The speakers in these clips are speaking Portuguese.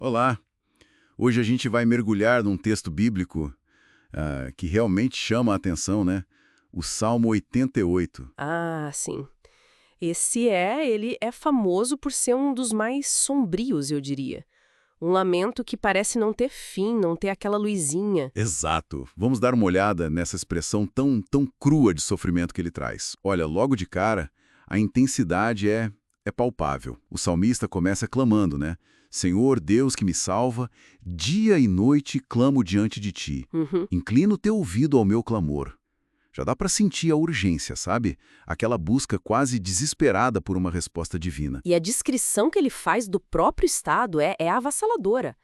Olá! Hoje a gente vai mergulhar num texto bíblico que realmente chama a atenção, né? O Salmo 88. Ah, sim. Ele é famoso por ser um dos mais sombrios, eu diria. Um lamento que parece não ter fim, não ter aquela luzinha. Exato. Vamos dar uma olhada nessa expressão tão crua de sofrimento que ele traz. Olha, logo de cara, a intensidade é palpável. O salmista começa clamando, né? Senhor, Deus que me salva, dia e noite clamo diante de ti. Uhum. Inclina o teu ouvido ao meu clamor. Já dá para sentir a urgência, sabe? Aquela busca quase desesperada por uma resposta divina. E a descrição que ele faz do próprio estado é avassaladora.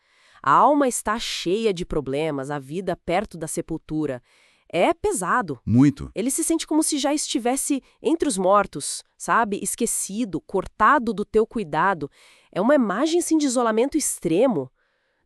A alma está cheia de problemas, a vida perto da sepultura. É pesado. Muito. Ele se sente como se já estivesse entre os mortos, sabe? Esquecido, cortado do teu cuidado. É uma imagem assim, de isolamento extremo.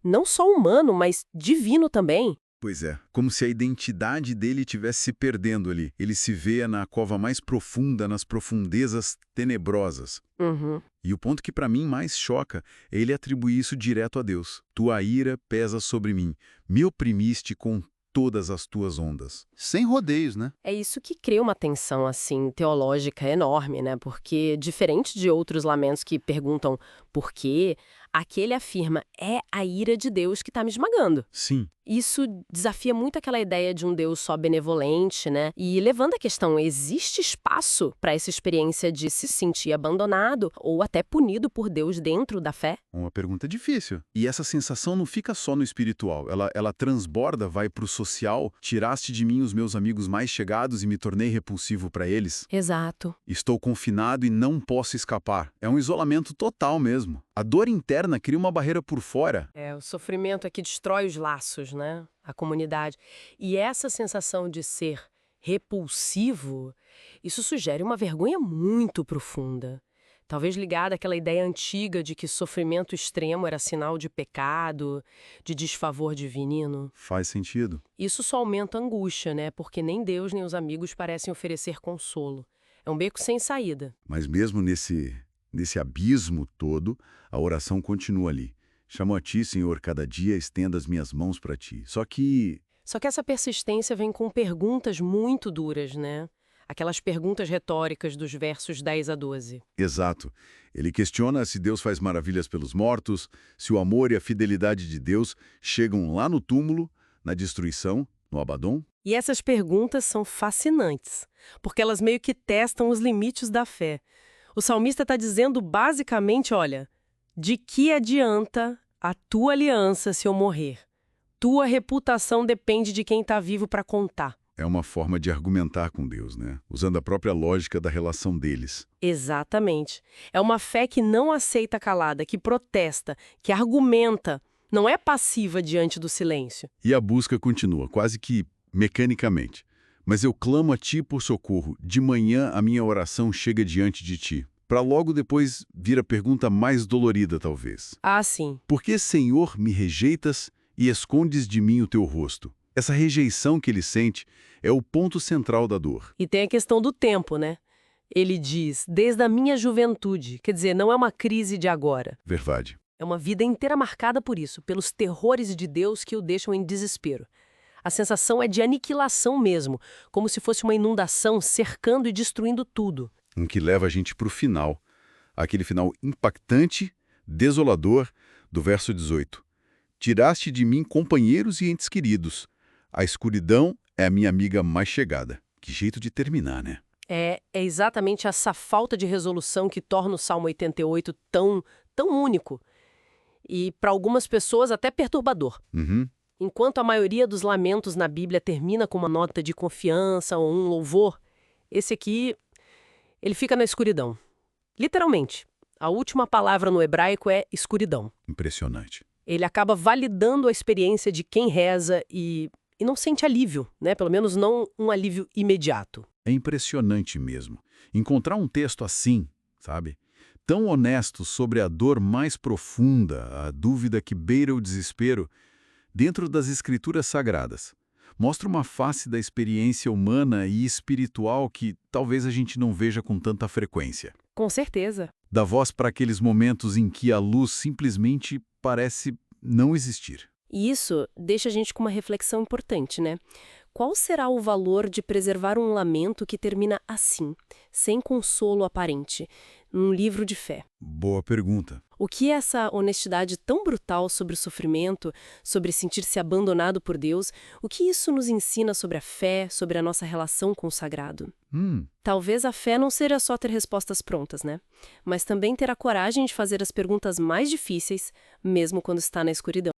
Não só humano, mas divino também. Pois é, como se a identidade dele estivesse se perdendo ali. Ele se vê na cova mais profunda, nas profundezas tenebrosas. Uhum. E o ponto que para mim mais choca é ele atribuir isso direto a Deus. Tua ira pesa sobre mim, me oprimiste com todas as tuas ondas. Sem rodeios, né? É isso que cria uma tensão, assim, teológica enorme, né? Porque, diferente de outros lamentos que perguntam por quê, aquele afirma, é a ira de Deus que está me esmagando. Sim. Isso desafia muito aquela ideia de um Deus só benevolente, né? E levando a questão, existe espaço para essa experiência de se sentir abandonado ou até punido por Deus dentro da fé? Uma pergunta difícil. E essa sensação não fica só no espiritual, ela transborda, vai pro social. Tiraste de mim os meus amigos mais chegados e me tornei repulsivo para eles. Exato. Estou confinado e não posso escapar. É um isolamento total mesmo. A dor interna cria uma barreira por fora. É, o sofrimento é que destrói os laços, né? A comunidade. E essa sensação de ser repulsivo, isso sugere uma vergonha muito profunda. Talvez ligada àquela ideia antiga de que sofrimento extremo era sinal de pecado, de desfavor divino. Faz sentido. Isso só aumenta a angústia, né? Porque nem Deus nem os amigos parecem oferecer consolo. É um beco sem saída. Mas mesmo nesse abismo todo, a oração continua ali. Chamo a ti, Senhor, cada dia estenda as minhas mãos para ti. Só que, Só que essa persistência vem com perguntas muito duras, né? Aquelas perguntas retóricas dos versos 10 a 12. exato, ele questiona se Deus faz maravilhas pelos mortos, se o amor e a fidelidade de Deus chegam lá no túmulo, na destruição, no Abaddon. E essas perguntas são fascinantes, porque elas meio que testam os limites da fé. O salmista está dizendo basicamente, olha, de que adianta a tua aliança se eu morrer? Tua reputação depende de quem está vivo para contar. É uma forma de argumentar com Deus, né? Usando a própria lógica da relação deles. Exatamente. É uma fé que não aceita calada, que protesta, que argumenta, não é passiva diante do silêncio. E a busca continua, quase que mecanicamente. Mas eu clamo a ti por socorro. De manhã a minha oração chega diante de ti. Para logo depois vir a pergunta mais dolorida, talvez. Ah, sim. Por que, Senhor, me rejeitas e escondes de mim o teu rosto? Essa rejeição que ele sente é o ponto central da dor. E tem a questão do tempo, né? Ele diz, desde a minha juventude, quer dizer, não é uma crise de agora. Verdade. É uma vida inteira marcada por isso, pelos terrores de Deus que o deixam em desespero. A sensação é de aniquilação mesmo, como se fosse uma inundação cercando e destruindo tudo. O que leva a gente para o final. Aquele final impactante, desolador, do verso 18. Tiraste de mim companheiros e entes queridos. A escuridão é a minha amiga mais chegada. Que jeito de terminar, né? É exatamente essa falta de resolução que torna o Salmo 88 tão único. E, para algumas pessoas, até perturbador. Uhum. Enquanto a maioria dos lamentos na Bíblia termina com uma nota de confiança ou um louvor, esse aqui, ele fica na escuridão. Literalmente. A última palavra no hebraico é escuridão. Impressionante. Ele acaba validando a experiência de quem reza e não sente alívio, né? Pelo menos não um alívio imediato. É impressionante mesmo. Encontrar um texto assim, sabe? Tão honesto sobre a dor mais profunda, a dúvida que beira o desespero, dentro das escrituras sagradas. Mostra uma face da experiência humana e espiritual que talvez a gente não veja com tanta frequência. Com certeza. Dá voz para aqueles momentos em que a luz simplesmente parece não existir. E isso deixa a gente com uma reflexão importante, né? Qual será o valor de preservar um lamento que termina assim, sem consolo aparente, num livro de fé? Boa pergunta. O que essa honestidade tão brutal sobre o sofrimento, sobre sentir-se abandonado por Deus, o que isso nos ensina sobre a fé, sobre a nossa relação com o sagrado? Talvez a fé não seja só ter respostas prontas, né? Mas também ter a coragem de fazer as perguntas mais difíceis, mesmo quando está na escuridão.